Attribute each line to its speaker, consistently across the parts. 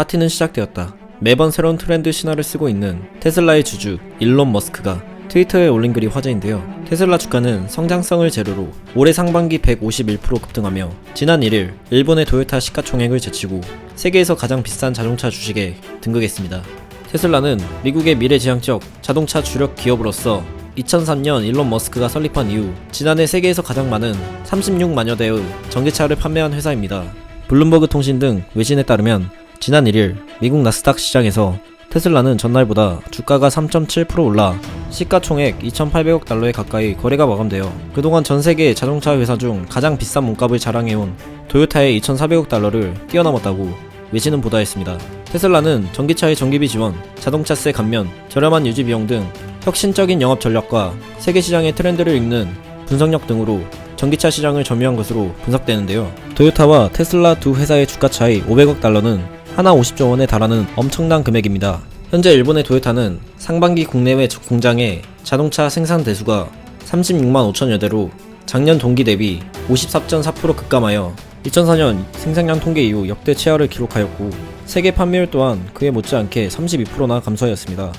Speaker 1: 파티는 시작되었다. 매번 새로운 트렌드 신화를 쓰고 있는 테슬라의 주주 일론 머스크가 트위터에 올린 글이 화제인데요. 테슬라 주가는 성장성을 재료로 올해 상반기 151% 급등하며 지난 1일 일본의 도요타 시가총액을 제치고 세계에서 가장 비싼 자동차 주식에 등극했습니다. 테슬라는 미국의 미래지향적 자동차 주력 기업으로서 2003년 일론 머스크가 설립한 이후 지난해 세계에서 가장 많은 36만여 대의 전기차를 판매한 회사입니다. 블룸버그 통신 등 외신에 따르면 지난 1일 미국 나스닥 시장에서 테슬라는 전날보다 주가가 3.7% 올라 시가총액 2,800억 달러에 가까이 거래가 마감되어 그동안 전세계 자동차 회사 중 가장 비싼 몸값을 자랑해온 도요타의 2,400억 달러를 뛰어넘었다고 외신은 보도했습니다. 테슬라는 전기차의 전기비 지원, 자동차세 감면, 저렴한 유지 비용 등 혁신적인 영업 전략과 세계 시장의 트렌드를 읽는 분석력 등으로 전기차 시장을 점유한 것으로 분석되는데요. 도요타와 테슬라 두 회사의 주가 차이 500억 달러는 하나 50조 원에 달하는 엄청난 금액입니다. 현재 일본의 도요타는 상반기 국내외 공장의 자동차 생산 대수가 36만 5천여 대로 작년 동기 대비 54.4% 급감하여 2004년 생산량 통계 이후 역대 최하를 기록하였고 세계 판매율 또한 그에 못지않게 32%나 감소하였습니다.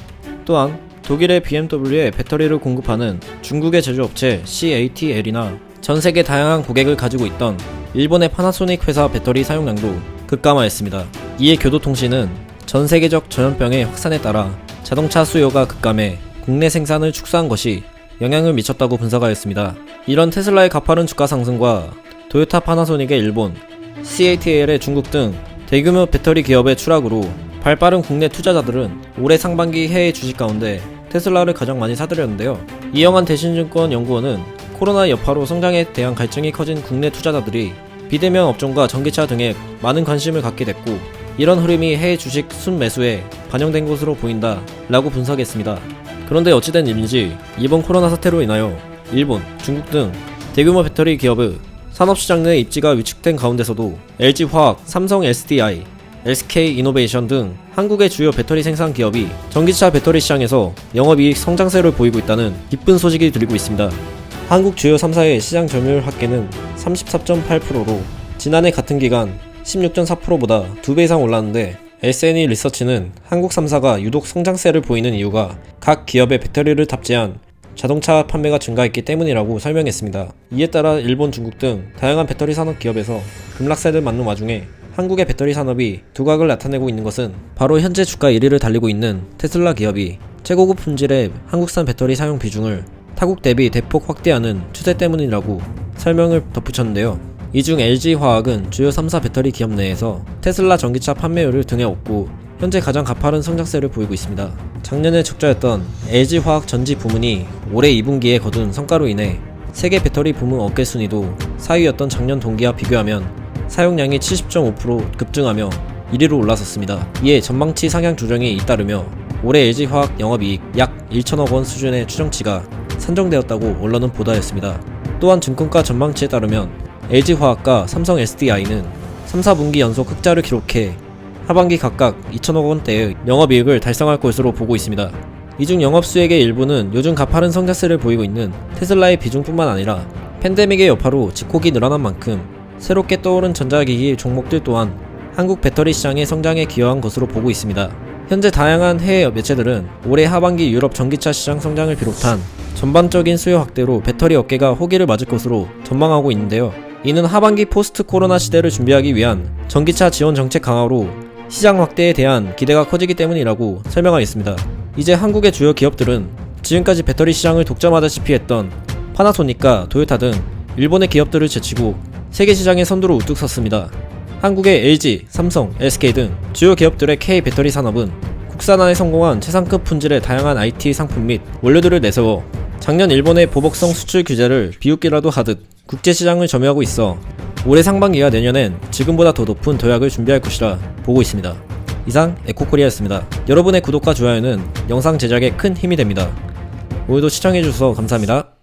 Speaker 1: 또한 독일의 BMW에 배터리를 공급하는 중국의 제조업체 CATL이나 전세계 다양한 고객을 가지고 있던 일본의 파나소닉 회사 배터리 사용량도 급감하였습니다. 이에 교도통신은 전세계적 전염병의 확산에 따라 자동차 수요가 급감해 국내 생산을 축소한 것이 영향을 미쳤다고 분석하였습니다. 이런 테슬라의 가파른 주가 상승과 도요타 파나소닉의 일본, CATL의 중국 등 대규모 배터리 기업의 추락으로 발빠른 국내 투자자들은 올해 상반기 해외 주식 가운데 테슬라를 가장 많이 사들였는데요. 이영환 대신증권 연구원은 코로나 여파로 성장에 대한 갈증이 커진 국내 투자자들이 비대면 업종과 전기차 등에 많은 관심을 갖게 됐고 이런 흐름이 해외 주식 순매수에 반영된 것으로 보인다 라고 분석했습니다. 그런데 어찌된 일인지 이번 코로나 사태로 인하여 일본, 중국 등 대규모 배터리 기업의 산업시장 내 입지가 위축된 가운데서도 LG화학, 삼성 SDI, SK이노베이션 등 한국의 주요 배터리 생산 기업이 전기차 배터리 시장에서 영업이익 성장세를 보이고 있다는 기쁜 소식이 들리고 있습니다. 한국 주요 3사의 시장 점유율 합계는 34.8%로 지난해 같은 기간 16.4%보다 2배 이상 올랐는데 SNE 리서치는 한국 3사가 유독 성장세를 보이는 이유가 각 기업의 배터리를 탑재한 자동차 판매가 증가했기 때문이라고 설명했습니다. 이에 따라 일본, 중국 등 다양한 배터리 산업 기업에서 급락세를 맞는 와중에 한국의 배터리 산업이 두각을 나타내고 있는 것은 바로 현재 주가 1위를 달리고 있는 테슬라 기업이 최고급 품질의 한국산 배터리 사용 비중을 타국 대비 대폭 확대하는 추세 때문이라고 설명을 덧붙였는데요. 이 중 LG화학은 주요 3사 배터리 기업 내에서 테슬라 전기차 판매율을 등에 업고 현재 가장 가파른 성장세를 보이고 있습니다. 작년에 적자였던 LG화학 전지 부문이 올해 2분기에 거둔 성과로 인해 세계 배터리 부문 업계 순위도 4위였던 작년 동기와 비교하면 사용량이 70.5% 급증하며 1위로 올라섰습니다. 이에 전망치 상향 조정이 잇따르며 올해 LG화학 영업이익 약 1천억 원 수준의 추정치가 산정되었다고 언론은 보도했습니다. 또한 증권가 전망치에 따르면 LG화학과 삼성 SDI는 3, 4분기 연속 흑자를 기록해 하반기 각각 2천억 원대의 영업이익을 달성할 것으로 보고 있습니다. 이 중 영업수익의 일부는 요즘 가파른 성장세를 보이고 있는 테슬라의 비중뿐만 아니라 팬데믹의 여파로 직콕이 늘어난 만큼 새롭게 떠오른 전자기기 종목들 또한 한국 배터리 시장의 성장에 기여한 것으로 보고 있습니다. 현재 다양한 해외 매체들은 올해 하반기 유럽 전기차 시장 성장을 비롯한 전반적인 수요 확대로 배터리 업계가 호기를 맞을 것으로 전망하고 있는데요. 이는 하반기 포스트 코로나 시대를 준비하기 위한 전기차 지원 정책 강화로 시장 확대에 대한 기대가 커지기 때문이라고 설명하였습니다. 이제 한국의 주요 기업들은 지금까지 배터리 시장을 독점하다시피 했던 파나소닉과 도요타 등 일본의 기업들을 제치고 세계 시장의 선두로 우뚝 섰습니다. 한국의 LG, 삼성, SK 등 주요 기업들의 K 배터리 산업은 국산화에 성공한 최상급 품질의 다양한 IT 상품 및 원료들을 내세워 작년 일본의 보복성 수출 규제를 비웃기라도 하듯 국제시장을 점유하고 있어 올해 상반기와 내년엔 지금보다 더 높은 도약을 준비할 것이라 보고 있습니다. 이상 에코코리아였습니다. 여러분의 구독과 좋아요는 영상 제작에 큰 힘이 됩니다. 오늘도 시청해주셔서 감사합니다.